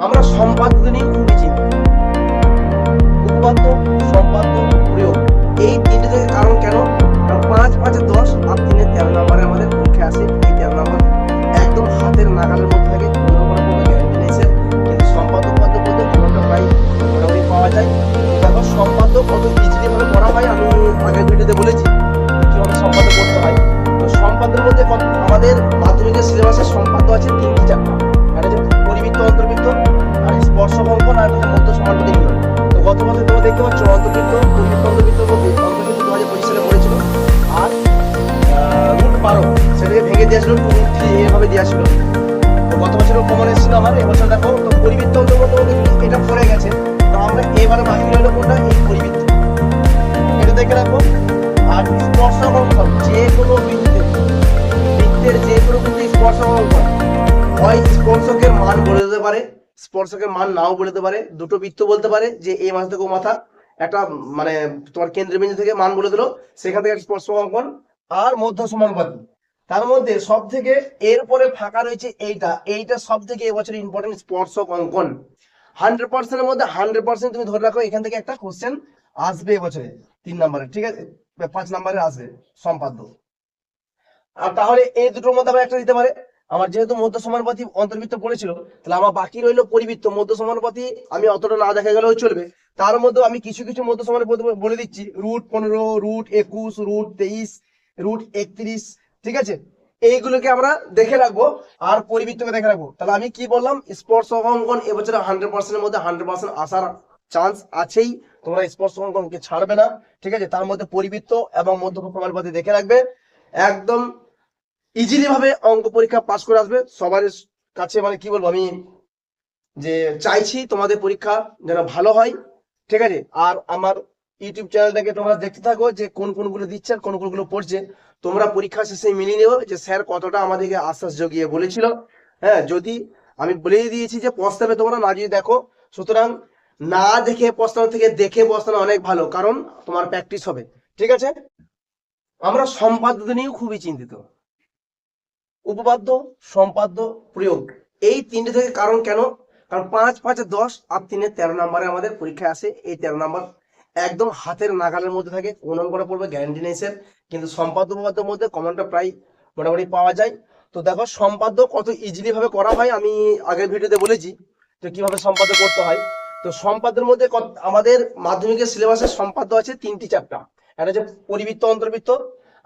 আমরা সম্পাদ্য নিয়ে খুবই চিন্তিত। উপপাদ্য, সম্পাদ্য, প্রয়োগ এই তিনটে থেকে কারণ কেন? কারণ 5 5 10 আর 3 13 নম্বরে আমাদের পরীক্ষা আসে। এই 13 নম্বর একদম হাতের নাগালের মধ্যে থাকে, কোনো গ্যারান্টি নেই স্যার। কিন্তু সম্পাদ্য উপাদ্য বলতে কোনোটা প্রায় মোটামুটি পাওয়া যায়। দেখো সম্পাদ্য কত ইজিলি ভাবে করা হয় আমি আগের ভিডিওতে বলেছি কিভাবে সম্পাদ্য করতে হয়। তো সম্পাদ্যের মধ্যে আমাদের মাধ্যমিকের সিলেবাসে সম্পাদ্য আছে 3টি চ্যাপ্টার। একটা হচ্ছে পরিবৃত্ত, অন্তর্বৃত্ত, আর স্পর্শক অঙ্কন, আর একটা মধ্য সমানুপাতিক নিয়ম। তো গত বছর তোমরা দেখতে পাচ্ছ অন্তর্বৃত্ত, পরিবৃত্ত, অন্তর্বৃত্তের মধ্যে অন্তর্বৃত্ত 2025 সালে পড়েছিল। আর রুট 12 সেটাকে ভেঙে দিয়েছিল, রুট 3 এভাবে দেওয়া ছিল। তো গত বছরও কমন এসেছিল আমার, এবছর দেখো তো পরিবৃত্ত অন্তর্গত এটা পড়ে গেছে। তো আমরা এবারে বাকি রইল কোনটা? এই পরিবৃত্ত, এটা দেখে রাখো। আর স্পর্শক অঙ্কন যে কোনো বৃত্তের যে কোনো কিন্তু স্পর্শক অঙ্কন হয় স্পর্শকের মান বলে দিতে পারে, স্পর্শকের মান নাও বলে দিতে পারে। দুটো বৃত্ত বলতে পারে যে এই মাথা থেকে ও মাথা, একটা মানে তোমার কেন্দ্রবিন্দু থেকে মান বলে দিল, সেখান থেকে স্পর্শক অঙ্কন। আর মধ্য সমানুপাতিক, তার মধ্যে সব থেকে এরপরে ফাঁকা রয়েছে এইটা সব থেকে এবছর ইম্পর্টেন্ট স্পর্শক অঙ্কন। 100% এর মধ্যে 100% তুমি ধরে রাখো এখান থেকে একটা কোশ্চেন আসবে এবছরে 3 নম্বরে, ঠিক আছে? 5 নম্বরে আসবে সম্পাদ্য। আর তাহলে এই দুটোর মধ্যে আবার একটা দিতে পারে। আমার যেহেতু মধ্য সমানুপাতি অন্তর্বৃত্ত পড়েছিল, তাহলে আমার বাকি রইলো পরিবৃত্ত। মধ্য সমানুপাতি আমি অতটা না দেখা গেলেও চলবে, তার মধ্যে আমি কিছু কিছু মধ্য সমানুপাতি বলে দিচ্ছি। রুট 15, রুট 21, রুট 23, রুট 31, ঠিক আছে? এইগুলোকে আমরা দেখে রাখবো, আর পরিবৃত্তকে দেখে রাখবো। তাহলে আমি কি বললাম? স্পর্শক অঙ্কন এবছরে 100% এর মধ্যে 100% আসার চান্স আছেই। তোমরা স্পর্শক অঙ্কনকে ছাড়বে না, ঠিক আছে? তার মধ্যে পরিবৃত্ত এবং মধ্য সমানুপাতি দেখে রাখবে। একদম ইজিলি ভাবে অঙ্ক পরীক্ষা পাস করে আসবে সবার কাছে। মানে কি বলবো, আমি যে চাইছি তোমাদের পরীক্ষা যেন ভালো হয়, ঠিক আছে? আর আমার ইউটিউব চ্যানেলটাকে তোমরা দেখতে থাকো যে কোন কোনগুলো দিচ্ছে আর কোন কোনগুলো পড়ছে। তোমরা পরীক্ষা শেষে মিলিয়ে নেবো যে স্যার কতটা আমাদেরকে আশ্বাস জগিয়ে বলেছিল। হ্যাঁ, যদি আমি বলেই দিয়েছি যে পস্তাবে তোমরা না যদি দেখো। সুতরাং না দেখে পস্তানো থেকে দেখে পস্তানো অনেক ভালো, কারণ তোমার প্র্যাকটিস হবে, ঠিক আছে? আমরা সম্পাদ্য নিয়েও খুবই চিন্তিত। উপপাদ্য, সম্পাদ্য, প্রয়োগ এই তিনটে থেকে কারণ কেন? কারণ 5 5 10 আর 3 13 নম্বরে আমাদের পরীক্ষায় আসে। এই 13 নম্বর একদম হাতের নাগালের মধ্যে থাকে, কোন নম্বরে পড়বে গ্যারান্টি নেই স্যার। কিন্তু সম্পাদ্য উপপাদ্যের মধ্যে কমনটা প্রায় মোটামুটি পাওয়া যায়। তো দেখো সম্পাদ্য কত ইজিলি ভাবে করা হয় আমি আগের ভিডিওতে বলেছি তো কিভাবে সম্পাদ্য করতে হয়। তো সম্পাদ্যের মধ্যে আমাদের মাধ্যমিকের সিলেবাসে সম্পাদ্য আছে 3টি চ্যাপ্টার। একটা হচ্ছে পরিবৃত্ত, অন্তর্বৃত্ত,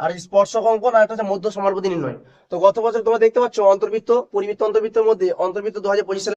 আর স্পর্শক অঙ্কন, আর একটা হচ্ছে মধ্য সমানুপাতিক নির্ণয়। তো গত বছর তোমরা দেখতে পাচ্ছ অন্তর্বৃত্ত, পরিবৃত্ত, অন্তর্বৃত্তের মধ্যে অন্তর্বৃত্ত 2025 সালে